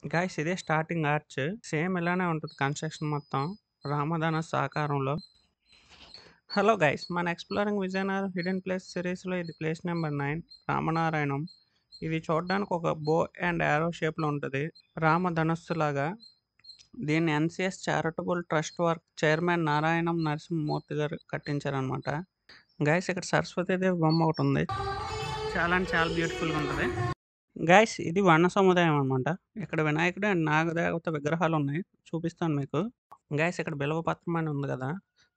Guys ఇదే starting arch. Same ఇలానే ఉంటుంది కన్‌స్ట్రక్షన్ మొత్తం. రామధనుస్సు ఆకారంలో. Hello guys! మన ఎక్స్‌ప్లోరింగ్ విజయనగరం హిడెన్ ప్లేస్ సిరీస్‌లో ఇది ప్లేస్ నెంబర్ 9 రామనారాయణం. ఇది చూడడానికి ఒక బో అండ్ యారో షేప్‌లో ఉంటది. రామధనుస్సులాగా. దీన్ని NCS charitable trust work chairman నారాయణం నరసింహమూర్తి గారు కట్టించారనమాట. గైస్ ఇక్కడ సరస్వతీదేవి బొమ్మ ఒకటుంది. చాలా అంటే చాలా బ్యూటిఫుల్‌గా ఉంటది. గైస్ ఇది వన సముదాయం అనమాట. ఇక్కడ వినాయకుడు అండ్ నాగదేవత విగ్రహాలున్నాయి. చూపిస్తాను మీకు. గైస్ ఇక్కడ బిల్వపత్రం అని ఉంది కదా!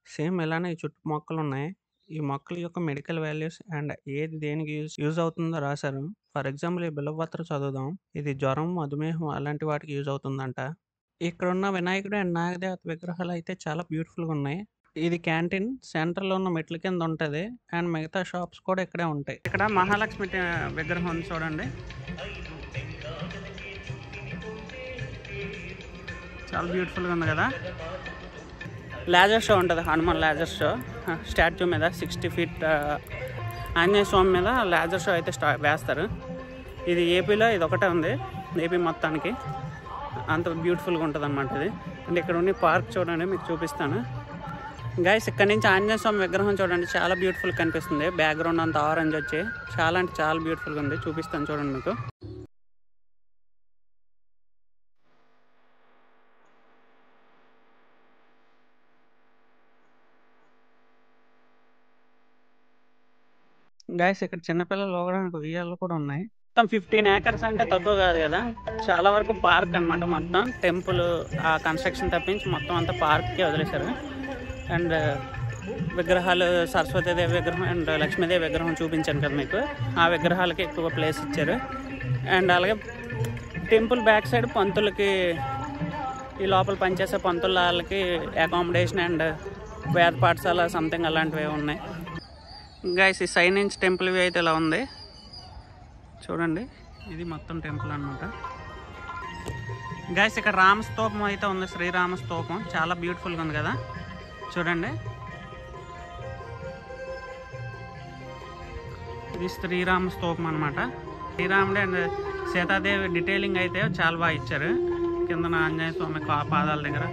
సేమ్ ఇలానే ఈ చుట్టూ మొక్కలున్నాయి. ఈ మొక్కల యొక్క మెడికల్ వాల్యూస్ అండ్ ఏది దేనికి యూజ్ అవుతుందో రాశారు. ఫర్ ఎగ్జాంపుల్ ఈ బిల్వపత్రం చదువుదాం. ఇది జ్వరం, మధుమేహం అలాంటి వాటికి యూజ్ అవుతుందంట. ఇక్కడున్న వినాయకుడు అండ్ నాగదేవత విగ్రహాలయితే చాలా బ్యూటిఫుల్‌గా ఉన్నాయి. ఇది క్యాంటీన్. సెంటర్‌లో ఉన్న మెట్ల కింద ఉంటది. అండ్ మిగతా షాప్స్ కూడా ఇక్కడే ఉంటాయి. ఇక్కడ మహాలక్ష్మి విగ్రహం ఉంది చూడండి. చాలా బ్యూటిఫుల్‌గా ఉంది కదా! లేజర్ షో ఉంటది. Hanuman laser show. స్టాట్యూ మీద 60 ఫీట్ ఆంజనేయ స్వామి మీద లేజర్ షో అయితే వేస్తారు. ఇది ఏపీలో ఇది ఒకటే ఉంది. ఏపీ మొత్తానికి. అంత బ్యూటిఫుల్‌గా ఉంటదన్నమాట ఇది. అండ్ ఇక్కడ ఉన్న పార్క్ చూడండి మీకు చూపిస్తాను. గైస్ ఇక్కడ నుంచి ఆంజనేయ స్వామి విగ్రహం చూడండి చాలా బ్యూటిఫుల్ కనిపిస్తుంది. బ్యాక్గ్రౌండ్ అంతా ఆరెంజ్ వచ్చి చాలా అంటే చాలా బ్యూటిఫుల్గా ఉంది. చూపిస్తాను చూడండి మీకు. గైస్ ఇక్కడ చిన్నపిల్లలు ఊగడానికి ఉయ్యాలు కూడా ఉన్నాయి. మొత్తం 15 ఏకర్స్ అంటే తక్కువ కాదు కదా! చాలా వరకు పార్క్ అనమాట. మొత్తం టెంపుల్ ఆ కన్స్ట్రక్షన్ తప్పించి మొత్తం అంతా పార్క్కి వదిలేశారు. అండ్ విగ్రహాలు సరస్వతీదేవి విగ్రహం అండ్ లక్ష్మీదేవి విగ్రహం చూపించాను కదా మీకు. ఆ విగ్రహాలకి ఎక్కువ ప్లేస్ ఇచ్చారు. అండ్ అలాగే టెంపుల్ బ్యాక్ సైడ్ పంతులకి ఈ లోపల పనిచేసే పంతుల వాళ్ళకి అకామిడేషన్ అండ్ వేద పాఠశాల సంథింగ్ అలాంటివి ఉన్నాయి. గైస్ ఈ సైడ్ నుంచి టెంపుల్ వ్యూ అయితే ఇలా ఉంది చూడండి. ఇది మొత్తం టెంపుల్ అనమాట. గైస్ ఇక్కడ రామస్తూపం అయితే ఉంది. శ్రీరామ స్తూపం చాలా బ్యూటిఫుల్గా ఉంది కదా చూడండి. ఇది శ్రీరామ స్తూపం అనమాట. శ్రీరాముడు అండ్ సీతాదేవి డీటెయిలింగ్ అయితే చాలా బాగా ఇచ్చారు. కిందన ఆంజనేయ స్వామి పాదాల దగ్గర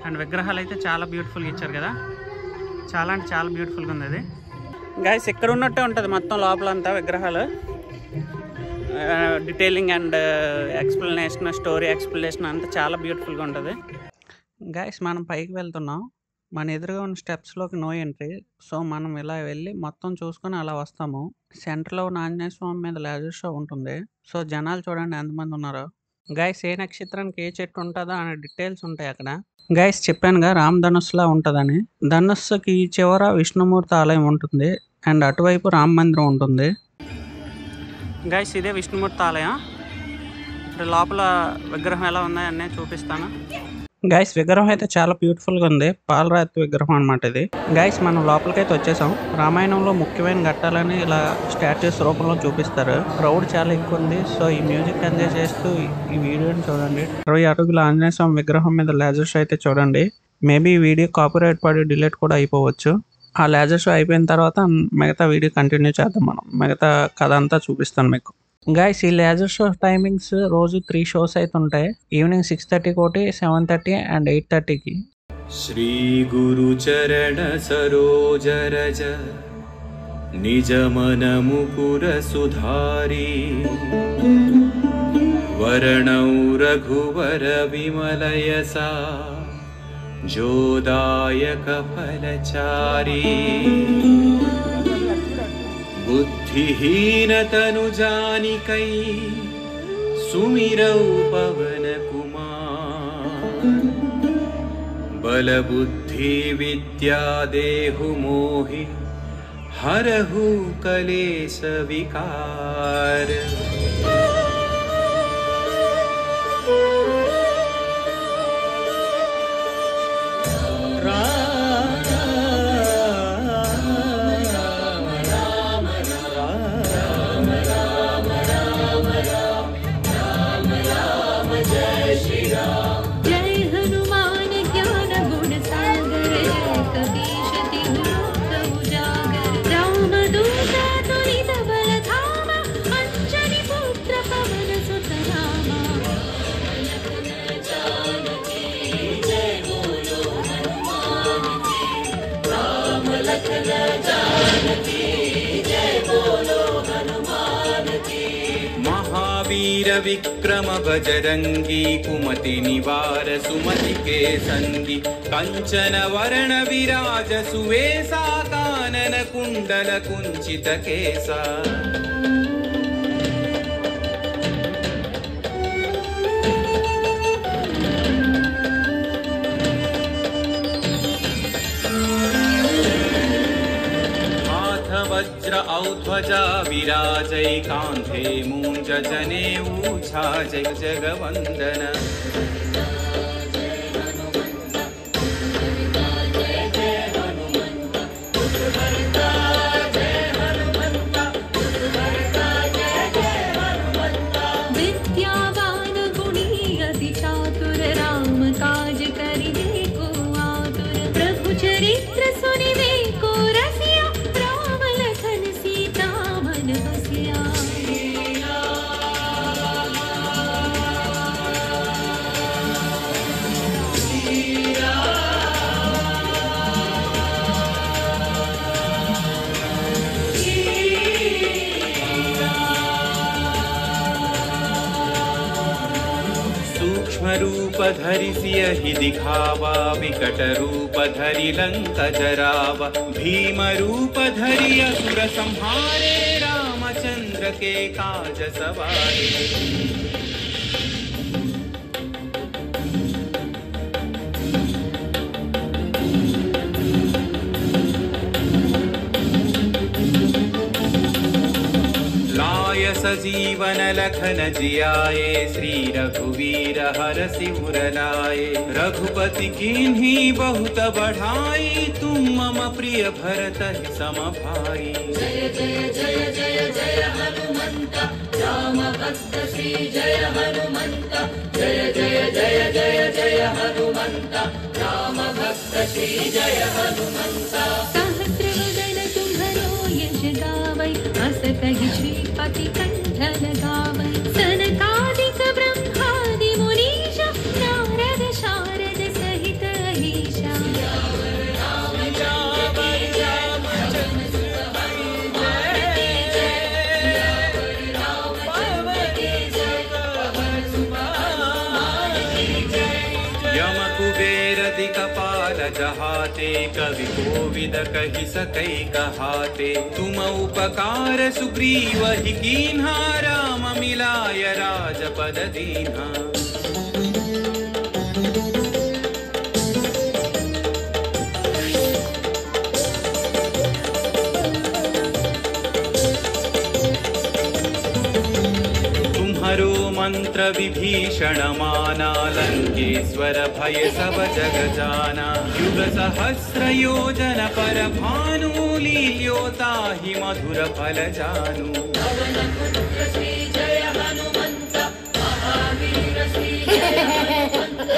అండ్ విగ్రహాలు అయితే చాలా బ్యూటిఫుల్గా ఇచ్చారు కదా. చాలా అంటే చాలా బ్యూటిఫుల్గా ఉంది అది. గైస్ ఇక్కడ ఉన్నట్టే ఉంటుంది మొత్తం లోపలంతా విగ్రహాలు. Detailing and explanation story explanation అంతా చాలా బ్యూటిఫుల్గా ఉంటుంది. గైస్ మనం పైకి వెళ్తున్నాం. మన ఎదురుగా ఉన్న స్టెప్స్లోకి నో ఎంట్రీ. సో మనం ఇలా వెళ్ళి మొత్తం చూసుకొని అలా వస్తాము. సెంటర్లో ఉన్న ఆంజనేయ స్వామి మీద లేజర్ షో ఉంటుంది. సో జనాలు చూడండి ఎంతమంది ఉన్నారో. గైస్ ఏ నక్షత్రానికి ఏ చెట్టు ఉంటుందో అనే డీటెయిల్స్ ఉంటాయి అక్కడ. గైస్ చెప్పానుగా రామధనుస్సులా ఉంటుందని. ధనుస్సుకి చివర విష్ణుమూర్తి ఆలయం ఉంటుంది అండ్ అటువైపు రామ మందిరం ఉంటుంది. గైస్ ఇదే విష్ణుమూర్తి ఆలయం. ఇక్కడ లోపల విగ్రహం ఎలా ఉందో అన్నీ చూపిస్తాను. గైస్ విగ్రహం అయితే చాలా బ్యూటిఫుల్గా ఉంది. పాలరాతి విగ్రహం అనమాట ఇది. గైస్ మనం లోపలికైతే వచ్చేసాం. రామాయణంలో ముఖ్యమైన ఘట్టాలని ఇలా స్టాట్యూస్ రూపంలో చూపిస్తారు. క్రౌడ్ చాలా ఎక్కువ ఉంది. సో ఈ మ్యూజిక్ ఎంజాయ్ చేస్తూ ఈ వీడియోని చూడండి. 20 అడుగుల ఆంజనేయ స్వామి విగ్రహం మీద లేజర్ షో అయితే చూడండి. మేబీ ఈ వీడియో కాపీరైట్ పడి డిలీట్ కూడా అయిపోవచ్చు. ఆ లేజర్ షో అయిపోయిన తర్వాత మిగతా వీడియో కంటిన్యూ చేద్దాం మనం. మిగతా కథ అంతా చూపిస్తాను మీకు. గైస్ ఈ లేజర్ షో టైమింగ్స్ రోజు 3 షోస్ అయితే ఉంటాయి. ఈవినింగ్ 6:30 ఒకటి, 7:30 అండ్ 8:30కి. శ్రీ గురు చరణ సరోజ రజ నిజ మన ముకుర సుధారి వరణౌ రఘువర విమలయసా జోదాయక ఫలచారి बुद्धिहीन तनु जानिकै सुमिरौ पवन कुमार बल बुद्धि विद्या देहु मोहि हरहु कलेश विकार रामदूत तुलित बल धाम अंजनी विक्रम बजरंगी कुमति निवार सुमति के संगी कंचन वर्ण विराज सुवेशा कानन कुंडल कुंचित केसा वज्र औध्वजा विराजै कांधे मूंज जनेऊ छाजै जगवंदन विद्यावान गुणी अति चातुर राम काज करिबे को आतुर प्रभु चरित्र सुनिबे को रसिया रूप धरि सियहि दिखावा विकट रूप धरि लंक जरावा भीम रूप धरि असुर संहारे रामचंद्र के काज सवारे सजीवन लखन जियाए श्री रघुवीर हरषि उर लाए रघुपति कीन्ही बहुत बढ़ाई तुम मम प्रिय भरत सम भाई जय जय जय जय जय हनुमंत राम भक्त श्री जय हनुमंत जय जय जय जय जय हनुमंत राम भक्त श्री जय हनुमंत सहस्रवदन तुम्हरो यश गावै अस कहि श्रीपति कंठ लगावै सनकादिक ब्रह्मादि मुनीश नारद शारद सहित अहीशा यम कुबेर दिक्पाल जहाते कवि कोविद कहि सकै कहाते तुम उपकार सुग्रीव ही कीन्हा राम मिलाय राजपद दीन्हा मंत्र विभीषण माना लंकेश्वर भय सब जग जाना युग सहस्र योजन पर भानु लील्योता ही मधुर फल जानु श्री जय हनुमंत महावीर श्री जय हनुमंत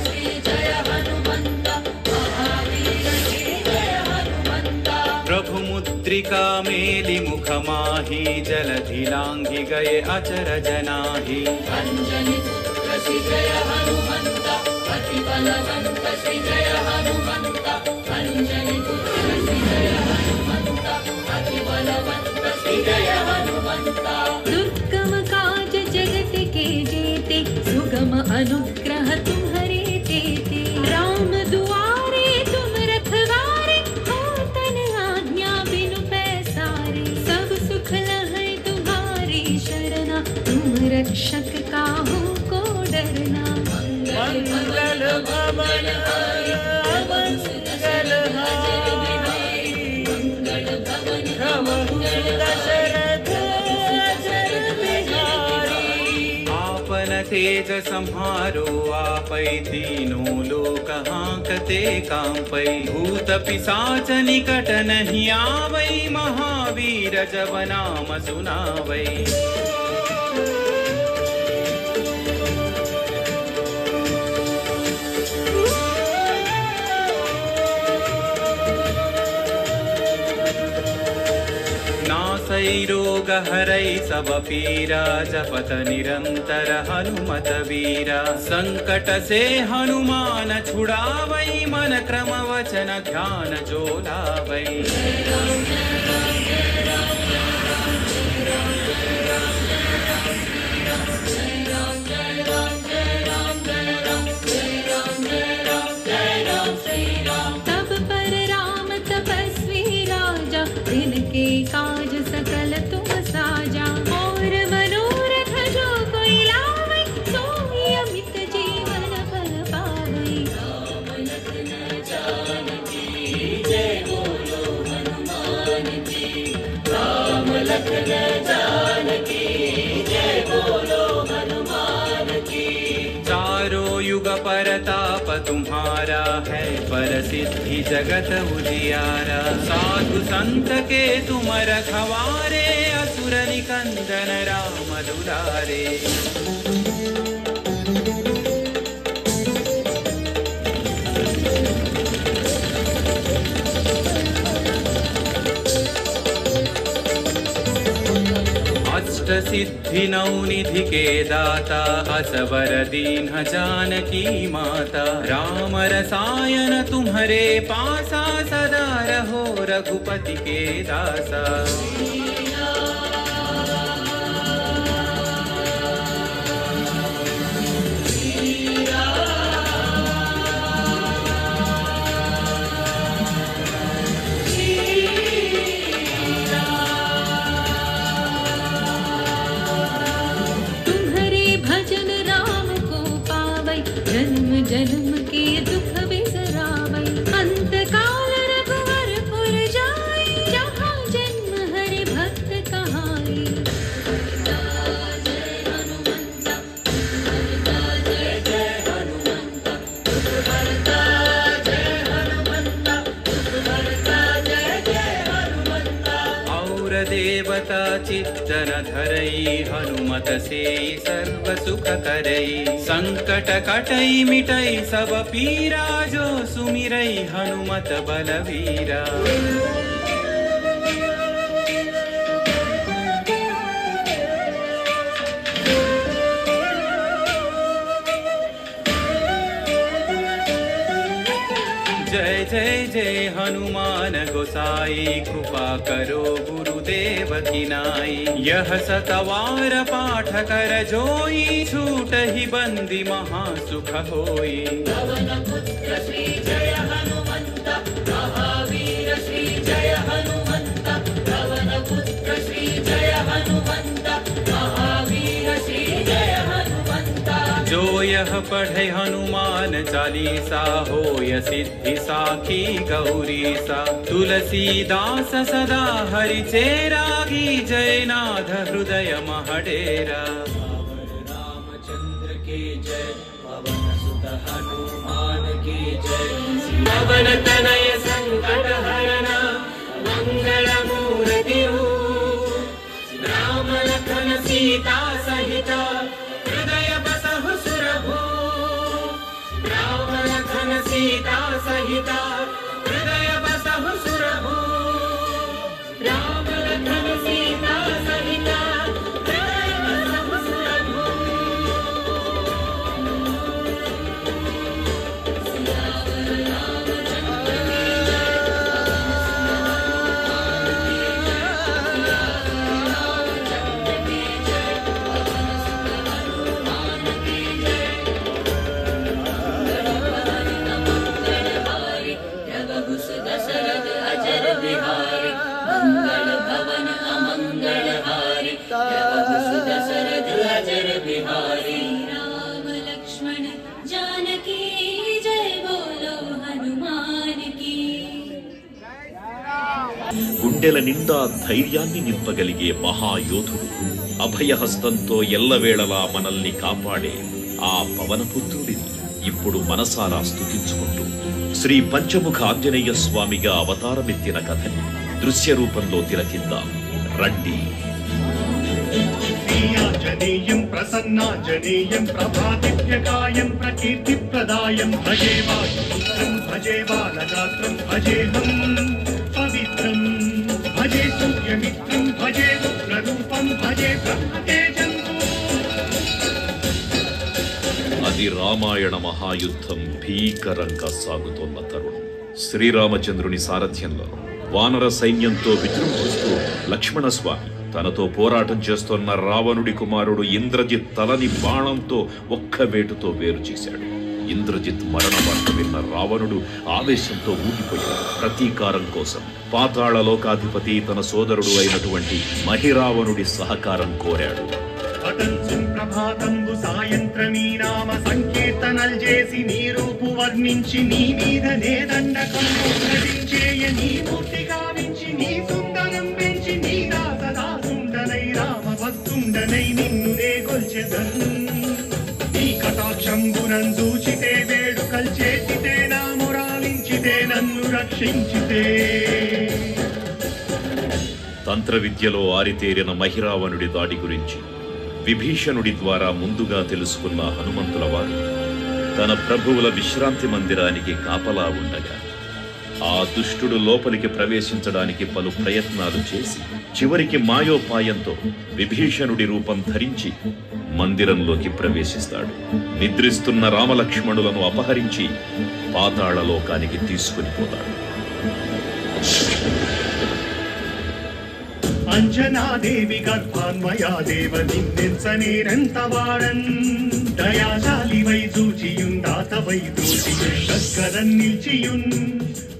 श्री जय हनुमंत महावीर श्री जय हनुमंत प्रभु मुद्रिका मेलि मुख माही जलधि लांघि गए अचरज नाही अंजनी पुत्र श्री जय हनुमंत अति बलवंत श्री जय हनुमंत अंजनी पुत्र श्री जय हनुमंत अति बलवंत श्री जय हनुमंत दुर्गम काज जगत के जेते सुगम अनुग्रह तुम्हारे तेते राम दुआरे तुम रखवारे होतन आज्ञा बिनु पैसारे सब सुख लहै तुम्हारी शरणा तुम रक्षक काहू को डरना मंगल भवन मंगल दशरथ आपन तेज संहारो आपै तीनों लोक हांकते कांपै भूत पिशाच निकट नहीं आवै महावीर जब नाम सुनावै नासै रोग हरै सब पीरा जपत निरंतर हनुमत वीरा संकट से हनुमान छुड़ावै मन क्रम वचन ध्यान जो लावै युग परताप तुम्हारा है, परसिद्धि जगत उजियारा। साधु संत के तुम रखवारे, असुर निकंदन राम दुलारे। अष्ट सिद्धि नवनिधि के दाता, असवर दीन जानकी माता। राम रसायन तुम्हारे पासा, सदा रहो रघुपति के दासा। जन्म के दुख बिसरावै, अंत काल रघुवरपुर जाई, जहाँ जन्म हरि भक्त कहाई। जय हनुमंता, जय जय हनुमंता, जय हनुमंता, जय जय हनुमंता। और देवता चित्तन धरई, हनुमत से सर्व सुख करई। संकट कटई मिटई सब पीरा, जो सुमिरई हनुमत बलवीरा। जय जय जय हनुमान गोसाई, कृपा करो गुरुदेव की नाई। यह सतवार पाठ कर जोई, छूट ही बंदी महासुख होई। पवन पुत्र श्री जय हनुमंत, महावीर श्री जय हनुमंत। पवन पुत्र श्री जय हनुमंत, महावीर श्री जय हनुमंत। जो यह पढ़े हनुमान चालीसा, होय सिद्धि साखी गौरी सा। तुलसीदास सदा हरि चेरा, की जय नाथ हृदय महडेरा। रामचंद्र की जय, पवन सुत हनुमान की जय। पवन तनय संकट हरण, मंगल मूर्ति राम लखन सीता सहित, हृदय बसहु सुरभु। राम लखन सीता सहित, हृदय बसहु सुरभु। राम लखन सीता सहित, हृदय बसहु सुरभु। గుండెల నిండా ధైర్యాన్ని నింపగలిగే మహాయోధుడు, అభయహస్తంతో ఎల్లవేళలా మనల్ని కాపాడే ఆ పవనపుత్రుడిని ఇప్పుడు మనసారా స్తుతించుకుంటూ శ్రీ పంచముఖ ఆంజనేయ స్వామిగా అవతారమెత్తిన కథని దృశ్య రూపంలో తిలకిద్దాం రండి. ఆంజనేయం ప్రసన్నాంజనేయం, ప్రభాదివ్యకాయం ప్రకీర్తిప్రదాయం, భజే వాయుపుత్రం భజే బాలగాత్రం, భజేహం పవిత్రం, భజే సూర్యమిత్రం, భజే రుద్రరూపం, భజే బ్రహ్మతేజం. అది రామాయణ మహాయుద్ధం భీకరంగా సాగుతోన్న తరుణం. శ్రీరామచంద్రుని సారథ్యంలో వానర సైన్యంతో విజృంభిస్తూ లక్ష్మణస్వామి తనతో పోరాటం చేస్తున్న రావణుడి కుమారుడు ఇంద్రజిత్ తలని బాణంతో ఒక్క వేటుతో వేరు చేశాడు. ఇంద్రజిత్ మరణ వార్త విన్న రావణుడు ఆవేశంతో ఊగిపోయాడు. ప్రతీకారం కోసం పాతాళ లోకాధిపతి తన సోదరుడు అయినటువంటి మహిరావణుడి సహకారం కోరాడు. ప్రభాతంబు సాయంత్రమీ నామ సంకీర్తనల్ చేసి నీ రూపు వర్ణించి నీ మీద నే దండకం నటించేయ నీ మూర్తి గావించి నీ సుందరం పెంచి నీ దాసదాసుండనై రామ భక్తుండనై నిన్ను నే కొల్చెదన్. నీ కటాక్షంబునం చూచి గావించితే తంత్ర విద్యలో ఆరితేరిన మహిరావణుడి దాడి గురించి విభీషణుడి ద్వారా ముందుగా తెలుసుకున్న హనుమంతుల వారు తన ప్రభువుల విశ్రాంతి మందిరానికి కాపలా ఉండగా ఆ దుష్టుడు లోపలికి ప్రవేశించడానికి పలు ప్రయత్నాలు చేసి చివరికి మాయోపాయంతో విభీషణుడి రూపం ధరించి మందిరంలోకి ప్రవేశిస్తాడు. నిద్రిస్తున్న రామలక్ష్మణులను అపహరించి పాతాళలోకానికి తీసుకుని పోతాడు. అంజనాదేవి గర్భాన్మయా దేవ నిన్నెంచనేనంత వాడన్ దయాశాలి వై చూచియుందాత వై దూచియున్ దగ్గరన్ నిల్చియున్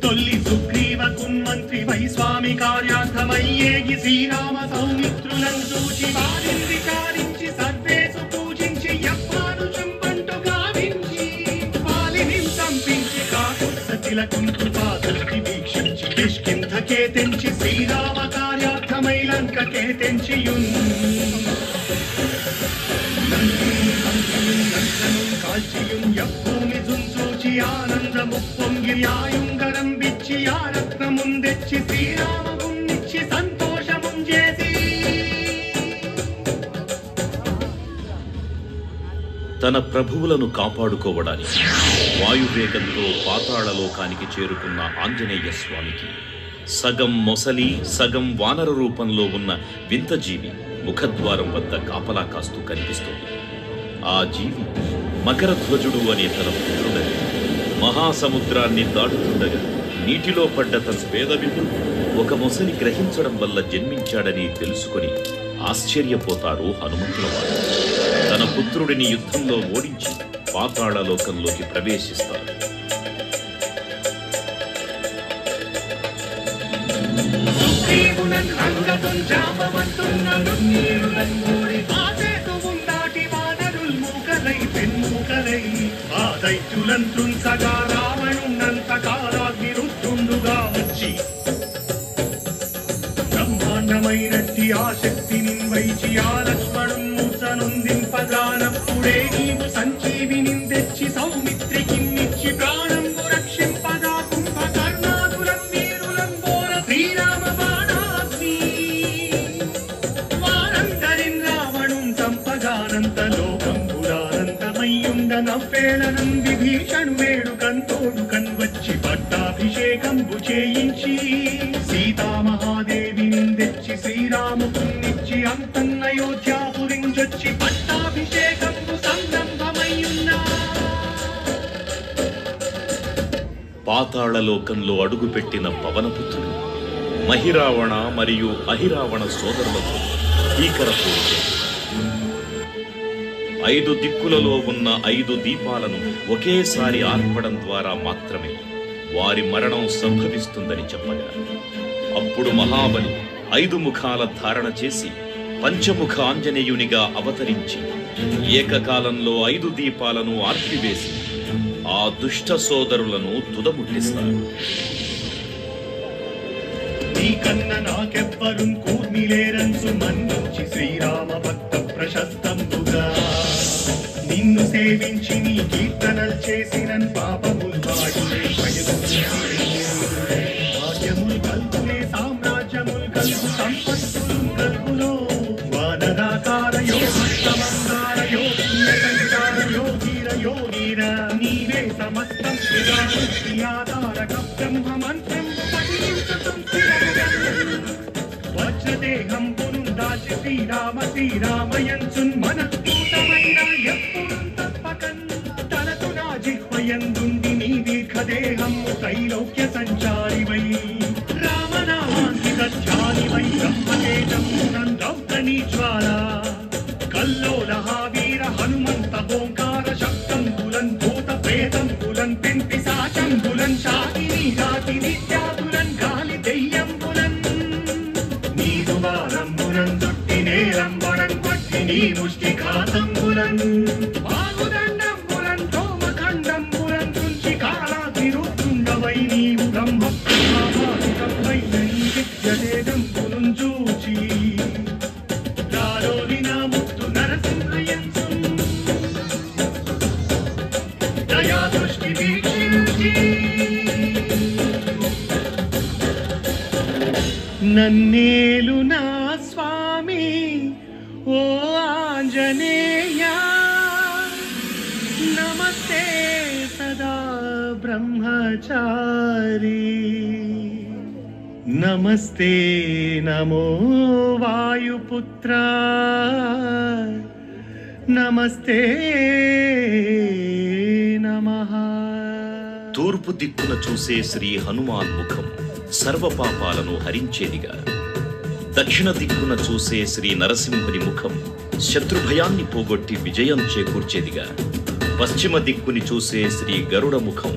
తొల్లి సుగ్రీవ కున్మంత్రి వై స్వామి కార్యార్థమయ్యేగి శ్రీరామ సౌమిత్రులను చూచి వారిని విచారించి సర్వేసు పూజించి యప్పాను చుంబంటు గావించి వాలిని సంపించి కాకుత్స తిలకుంటు పాదృష్టి వీక్షించి కిష్కింధకే తెంచి శ్రీరామ కార్యార్థమై లంకకే తెంచియున్ కాల్చియున్ యప్పూమి జుంచూచి ఆనందము పొంగి ఆయుంగరం విచ్చి ఆ రత్నముందెచ్చి శ్రీరామమున్నిచ్చి సంతోషముం చేసి తన ప్రభువులను కాపాడుకోవడానికి వాయువేగంతో పాతాళలోకానికి చేరుకున్న ఆంజనేయ స్వామికి సగం మొసలి సగం వానర రూపంలో ఉన్న వింత జీవి ముఖద్వారం వద్ద కాపలా కాస్తూ కనిపిస్తుంది. ఆ జీవి మకరధ్వజుడు అనే తన పుత్రుడని మహాసముద్రాన్ని దాటుతుండగా నీటిలో పడ్డ తన స్వేదవిందు ఒక మొసలి గ్రహించడం వల్ల జన్మించాడని తెలుసుకొని ఆశ్చర్యపోతారు హనుమంతుల వారు. తన పుత్రుడిని యుద్ధంలో ఓడించి పాతాళలోకంలోకి ప్రవేశిస్తారు. దైత్యులంతుంచగా రావణున్నంత కాలాగ్నిరుద్ధుండుగా వచ్చి బ్రహ్మాండమైనట్టి ఆ శక్తిని వైచి ఆ లక్ష్మణున్ముసనుందింపగానప్పుడే నీవు సంజీవిని తెచ్చి సౌమిత్రికిన్నిచ్చి ప్రాణంబు రక్షింపగా కుంభకర్ణాదులం వీరులంబోర శ్రీరామ బాణాగ్ని వారందరిన్ రావణుం సంపగానంత లోకంబురానంతమయ్యుండ నవ్వేళనం విభీషణు వేడుకంతోడు కన్వచ్చి పట్టాభిషేకంబు చేయించి సీతామహాదేవిని తెచ్చి శ్రీరామునిచ్చి అంతన్నయోధ్యాపురించొచ్చి పట్టాభిషేకంబు సంరంభమయ్యున్నా. పాతాళలోకంలో అడుగుపెట్టిన పవనపుత్రుడు మహిరావణ మరియు అహిరావణ సోదరులతో భీకర పోరు. 5 దిక్కులలో ఉన్న 5 దీపాలను ఒకేసారి ఆర్పడం ద్వారా మాత్రమే వారి మరణం సంభవిస్తుందని చెప్పగా అప్పుడు మహాబలి 5 ముఖాల ధారణ చేసి పంచముఖ ఆంజనేయునిగా అవతరించి ఏకకాలంలో 5 దీపాలను ఆర్పివేసి ఆ దుష్ట సోదరులను తుదముట్టిస్తారు. నీకన్న నాకెవ్వరు కూర్మిలేరంచు మన్నించి శ్రీరామ భక్త ప్రశస్తంబుగా నిన్ను సేవించి నీ కీర్తనలు చేసిన పాపములు భాగ్యములు కల్పులే సామ్రాజ్యములు కల్పు సంపత్తులు కల్పులో వానరాకార యోగమంగార యోగీర యోగీర యోగీర నీవే సమస్తం ఆధారక బ్రహ్మ మంత్రం వజ్రదేహం పునుందాచి శ్రీరామయంచున్ మన కూటమైన ఎప్పుడు తప్పకన్ తనకు నా జిహ్వయందుండి నీ దీర్ఘదేహము త్రైలోక్య సంచారివై రామనామాంకిత ధ్యానివై బ్రహ్మతేజమునన్ రౌద్రనీ జ్వాల కల్లోలహ వీర హనుమంత ఓంకార శబ్దంబులన్ భూత ప్రేతంబులన్ పిశాచంబులన్ శాకిని జాతి నిత్యాదులన్ గాలి దెయ్యంబులన్ నీదు వారంబులన్ దుట్టి నేరంబులన్ కొట్టి నీ ముష్టి ఘాతంబులన్ బాహుదండంబులన్ తోమఖండంబులన్ తుంచి కాలాగ్నిరుద్ధుండవై నీవు బ్రహ్మ ప్రభావాధికంపై నీ విద్యదేదంబులను చూచి రాలోని నా ముత్తు నరసింహయంసు దయా దృష్టి వీక్షించి నన్నేలు నా స్వామి ఓ ఆంజనేయ నమస్తే సదా బ్రహ్మచారి నమస్తే నమో వాయుపుత్ర నమస్తే నమః. తూర్పు దిక్కున చూసే శ్రీ హనుమాన్ ముఖం సర్వపాపాలను హరించేదిగా, దక్షిణ దిక్కున చూసే శ్రీ నరసింహుని ముఖం శత్రుభయాన్ని పోగొట్టి విజయం చేకూర్చేదిగా, పశ్చిమ దిక్కుని చూసే శ్రీ గరుడ ముఖం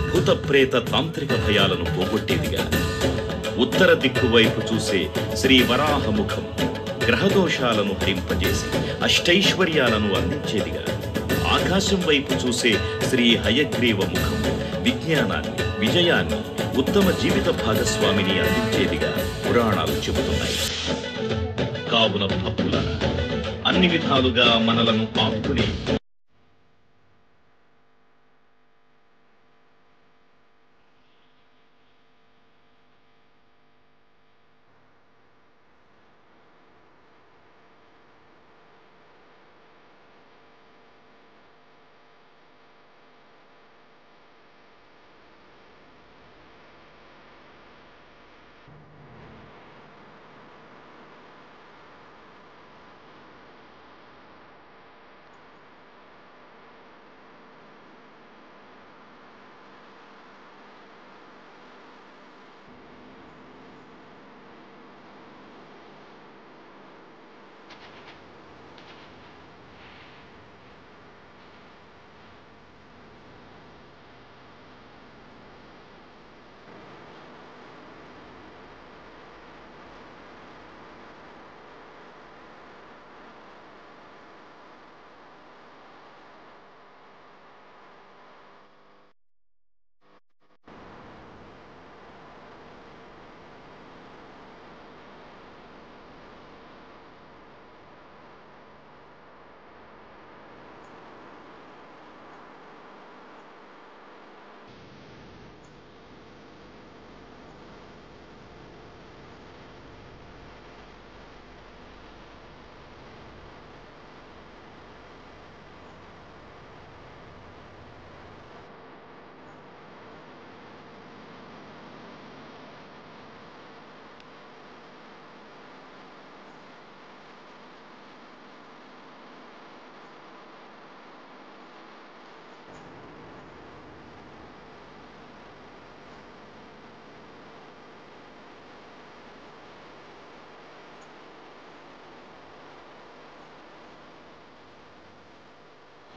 భూత ప్రేత తాంత్రిక భయాలను పోగొట్టేదిగా, ఉత్తర దిక్కు వైపు చూసే శ్రీ వరాహ ముఖం గ్రహదోషాలను హరింపజేసి అష్టైశ్వర్యాలను అందించేదిగా, ఆకాశం వైపు చూసే శ్రీ హయగ్రీవ ముఖం విజ్ఞానాన్ని, విజయాన్ని, ఉత్తమ జీవిత భాగస్వామిని అందించేదిగా పురాణాలు చెబుతున్నాయి. కావున భక్తులారా, అన్ని విధాలుగా మనలను ఆపుకుని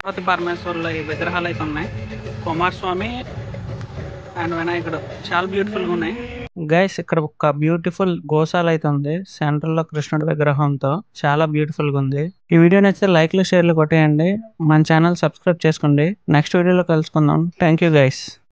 పార్వతి పరమేశ్వరుల ఈ విగ్రహాలు అయితే ఉన్నాయి. కుమారస్వామి అండ్ వినాయకుడు చాలా బ్యూటిఫుల్గా ఉన్నాయి. గైస్, ఇక్కడ ఒక బ్యూటిఫుల్ గోశాల అయితే ఉంది సెంటర్ లో కృష్ణుడి విగ్రహంతో. చాలా బ్యూటిఫుల్ గా ఉంది. ఈ వీడియో నచ్చితే లైక్లు షేర్లు కొట్టేయండి. మన ఛానల్ సబ్స్క్రైబ్ చేసుకోండి. నెక్స్ట్ వీడియోలో కలుసుకుందాం. Thank you guys.